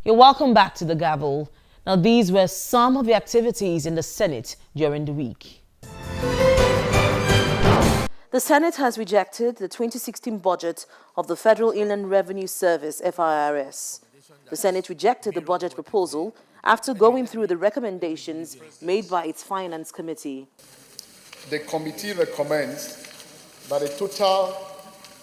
You're welcome back to the Gavel. Now, these were some of the activities in the Senate during the week. The Senate has rejected the 2016 budget of the Federal Inland Revenue Service, FIRS. The Senate rejected the budget proposal after going through the recommendations made by its Finance Committee. The committee recommends that a total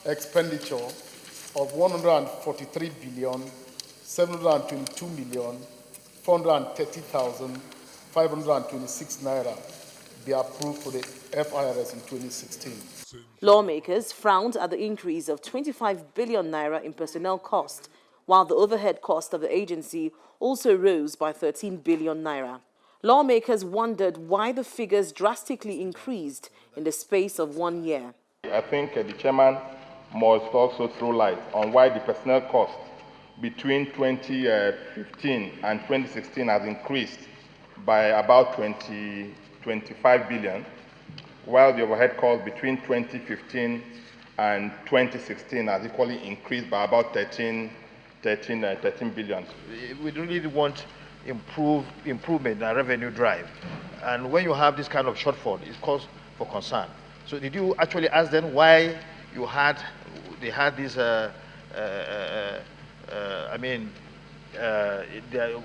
expenditure of 143,722,430,526 naira be approved for the FIRS in 2016. Lawmakers frowned at the increase of 25 billion naira in personnel cost, while the overhead cost of the agency also rose by 13 billion naira. Lawmakers wondered why the figures drastically increased in the space of 1 year. I think the chairman must also throw light on why the personnel cost between 2015 and 2016 has increased by about 25 billion, while the overhead cost between 2015 and 2016 has equally increased by about 13 billion. We really want improvement in revenue drive. And when you have this kind of shortfall, it calls for concern. So did you actually ask them why they had this,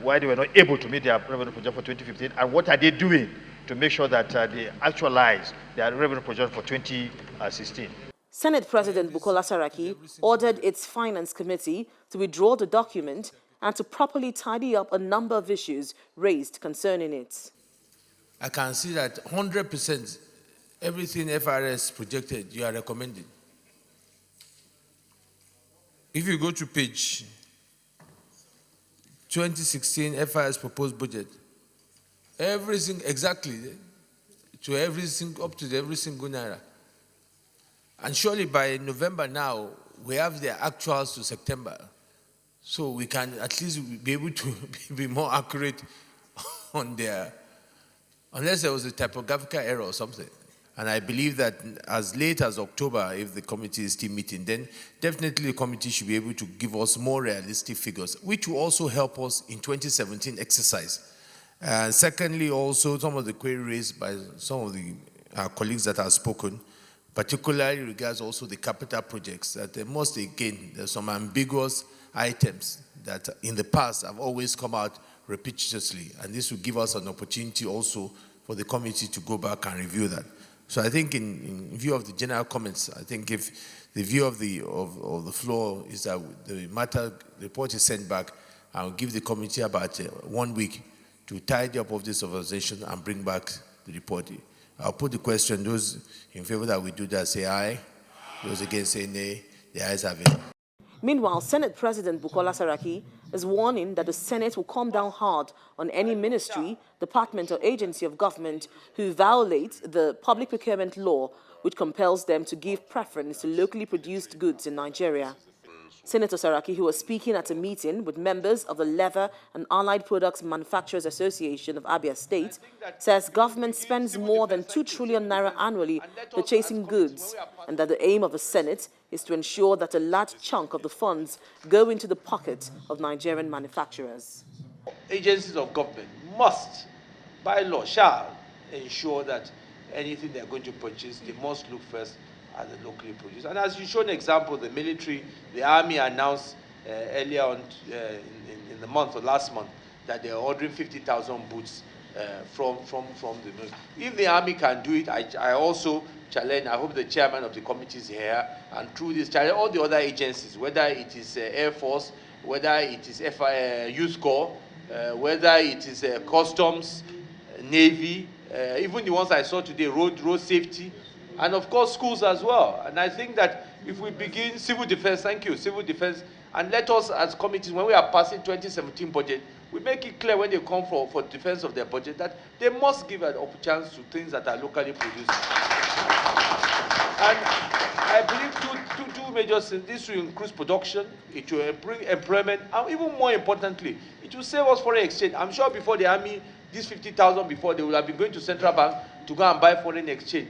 why they were not able to meet their revenue projection for 2015, and what are they doing to make sure that they actualize their revenue projection for 2016? Senate President Bukola Saraki ordered its Finance Committee to withdraw the document and to properly tidy up a number of issues raised concerning it. I can see that 100% everything FRS projected, you are recommending. If you go to page 2016 FRS proposed budget, everything exactly to everything up to every single naira. And surely by November now, we have the actuals to September. So we can at least be able to be more accurate on their, unless there was a typographical error or something. And I believe that as late as October, if the committee is still meeting, then definitely the committee should be able to give us more realistic figures, which will also help us in 2017 exercise. And secondly, also some of the queries raised by some of the colleagues that have spoken, particularly regards also the capital projects, that there must, again, there's some ambiguous items that in the past have always come out repetitiously, and this will give us an opportunity also for the committee to go back and review that. So I think in view of the general comments, I think if the view of the floor is that the report is sent back, I'll give the committee about 1 week to tidy up of this organization and bring back the report. I'll put the question, those in favor that we do that say aye, those against say nay, the ayes have it. Meanwhile, Senate President Bukola Saraki is warning that the Senate will come down hard on any ministry, department, or agency of government who violate the public procurement law, which compels them to give preference to locally produced goods in Nigeria. Senator Saraki, who was speaking at a meeting with members of the Leather and Allied Products Manufacturers Association of Abia State, says government spends more than 2 trillion naira annually purchasing goods, and that the aim of the Senate is to ensure that a large chunk of the funds go into the pocket of Nigerian manufacturers. Agencies of government must, by law, shall ensure that anything they're going to purchase, they must look first at the locally produced. And as you showed an example, the military, the army announced earlier on in the month or last month that they're ordering 50,000 boots from the military. If the army can do it, I also challenge, I hope the chairman of the committee is here, and through this challenge, all the other agencies, whether it is Air Force, whether it is Youth Corps, whether it is Customs, Navy, even the ones I saw today, road safety, and of course schools as well. And I think that if we begin civil defense, thank you, civil defense, and let us as committees, when we are passing 2017 budget, we make it clear when they come for defense of their budget that they must give an chance to things that are locally produced. And I believe two major things. This will increase production, it will bring employment, and even more importantly, it will save us foreign exchange. I'm sure before the army, these 50,000 before, they would have been going to central bank to go and buy foreign exchange.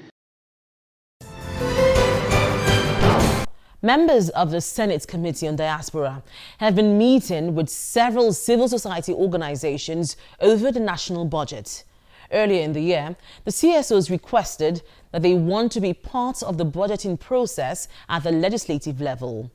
Members of the Senate Committee on Diaspora have been meeting with several civil society organizations over the national budget. Earlier in the year, the CSOs requested that they want to be part of the budgeting process at the legislative level.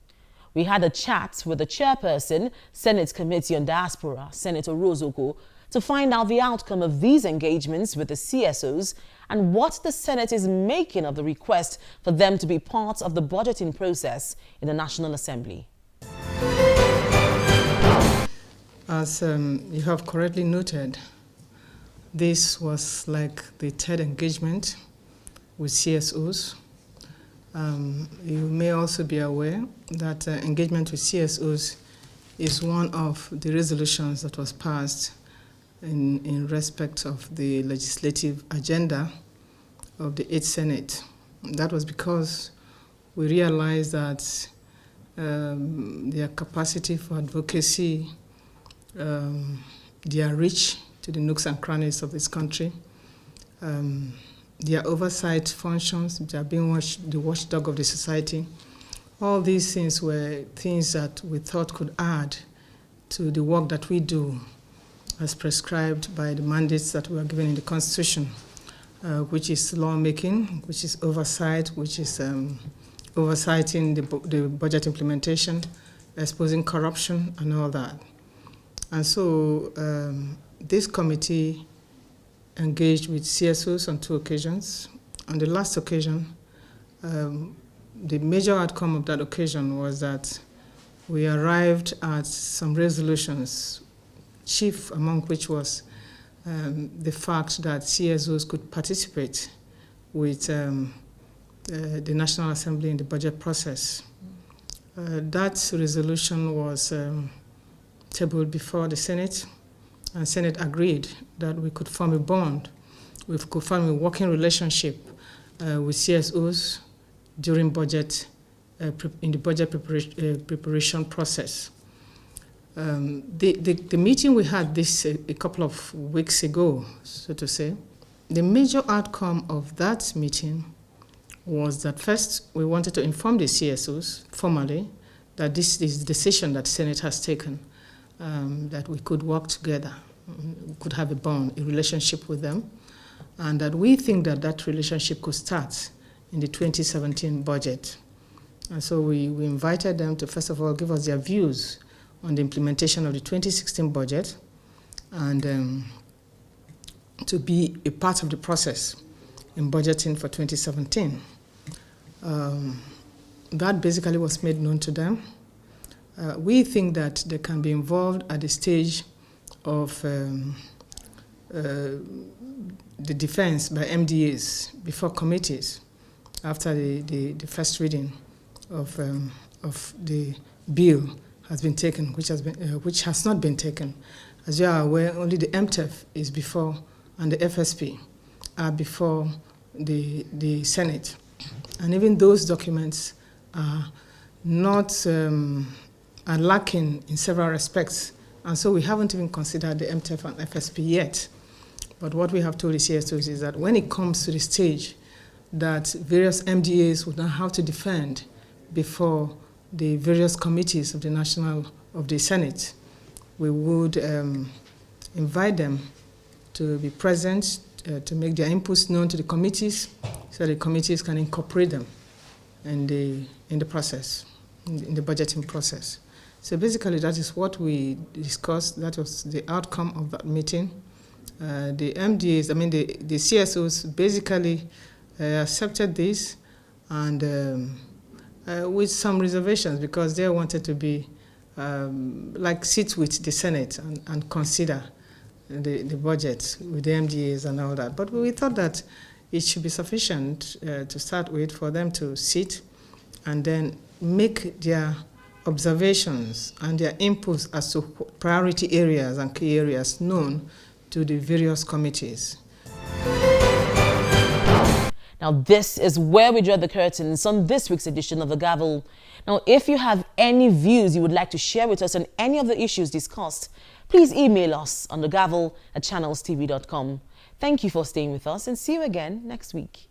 We had a chat with the chairperson, Senate Committee on Diaspora, Senator Lt.Col, to find out the outcome of these engagements with the CSOs and what the Senate is making of the request for them to be part of the budgeting process in the National Assembly. As you have correctly noted, this was like the third engagement with CSOs. You may also be aware that engagement with CSOs is one of the resolutions that was passed in respect of the legislative agenda of the 8th Senate. That was because we realized that their capacity for advocacy, their reach to the nooks and crannies of this country, their oversight functions, they are being the watchdog of the society. All these things were things that we thought could add to the work that we do as prescribed by the mandates that we are given in the Constitution, which is lawmaking, which is oversight, which is oversighting the budget implementation, exposing corruption, and all that. And so this committee engaged with CSOs on 2 occasions. On the last occasion, the major outcome of that occasion was that we arrived at some resolutions, chief among which was the fact that CSOs could participate with the National Assembly in the budget process. That resolution was tabled before the Senate, and Senate agreed that we could form a bond, we could form a working relationship with CSOs during budget, in the budget preparation process. The meeting we had this a couple of weeks ago, so to say, the major outcome of that meeting was that first we wanted to inform the CSOs formally that this is the decision that Senate has taken, that we could work together, we could have a bond, a relationship with them, and that we think that that relationship could start in the 2017 budget. And so we invited them to, first of all, give us their views on the implementation of the 2016 budget and to be a part of the process in budgeting for 2017. That basically was made known to them. We think that they can be involved at the stage of the defense by MDAs before committees after the first reading of the bill has been taken, which has not been taken. As you are aware, only the MTEF is before, and the FSP are before the Senate. And even those documents are not are lacking in several respects. And so we haven't even considered the MTEF and FSP yet. But what we have told the CSOs is that when it comes to the stage that various MDAs would now have to defend before the various committees of the Senate, we would invite them to be present, to make their inputs known to the committees, so the committees can incorporate them in the process, in the budgeting process. So basically, that is what we discussed. That was the outcome of that meeting. The MDAs, the CSOs basically accepted this, and with some reservations, because they wanted to be sit with the Senate and consider the budget with the MDAs and all that. But we thought that it should be sufficient to start with for them to sit and then make their observations and their inputs as to priority areas and key areas known to the various committees. Now, this is where we draw the curtains on this week's edition of The Gavel. Now, if you have any views you would like to share with us on any of the issues discussed, please email us on thegavel@channelstv.com. Thank you for staying with us, and see you again next week.